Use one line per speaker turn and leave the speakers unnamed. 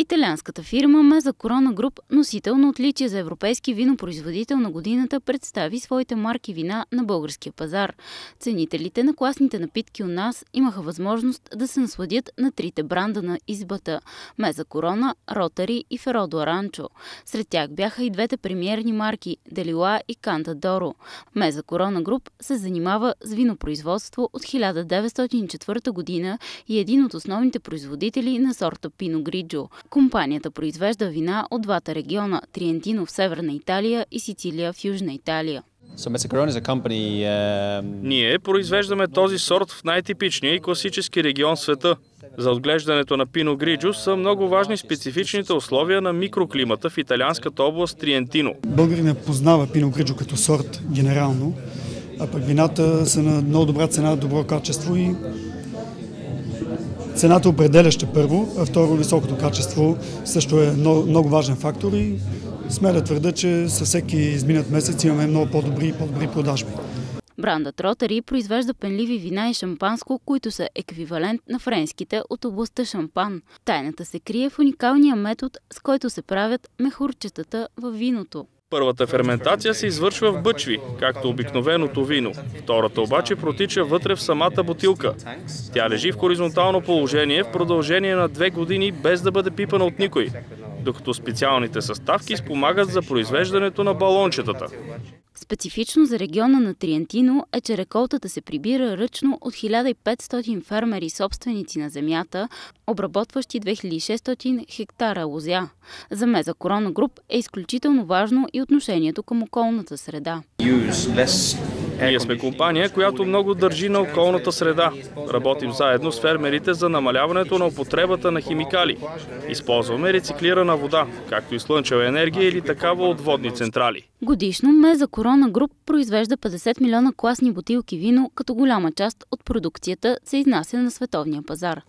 Италианската фирма Mesa Corona Group, носител на отличие за европейски винопроизводител на годината, представи своите марки вина на българския пазар. Ценителите на класните напитки у нас имаха възможност да се насладят на трите бранда на избата – Mesa Corona, Rotary и Ferrero Arancio. Сред тях бяха и двете премиерни марки – Делила и Canta d'Oro. Mesa Corona Group се занимава с винопроизводство от 1904 година и е един от основните производители на сорта Pinot Grigio. Компанията произвежда вина от двата региона – Триентино в Северна Италия и Сицилия в Южна Италия.
Ние произвеждаме този сорт в най-типичния и класически регион в света. За отглеждането на Pinot Grigio са много важни специфичните условия на микроклимата в италианската област Триентино.
Българинът познава Pinot Grigio като сорт генерално, а пък вината са на много добра цена, добро качество и цената определяща първо, а второ високото качество също е много важен фактор и смея да твърда, че със всеки изминат месец имаме много по-добри продажби.
Брандът Rotary произвежда пенливи вина и шампанско, които са еквивалент на френските от областта Шампан. Тайната се крие в уникалния метод, с който се правят мехурчетата във виното.
Първата ферментация се извършва в бъчви, както обикновеното вино. Втората обаче протича вътре в самата бутилка. Тя лежи в хоризонтално положение в продължение на 2 години без да бъде пипана от никой, докато специалните съставки спомагат за произвеждането на балончетата.
Специфично за региона на Триентино е, че реколтата се прибира ръчно от 1500 фермери собственици на земята, обработващи 2600 хектара лозя. За Mesa Corona Group е изключително важно и отношението към околната среда.
Ние сме компания, която много държи на околната среда. Работим заедно с фермерите за намаляването на употребата на химикали. Използваме рециклирана вода, както и слънчева енергия или такава от водни централи.
Годишно Mesa Corona Group произвежда 50 милиона класни бутилки вино, като голяма част от продукцията се изнася на световния пазар.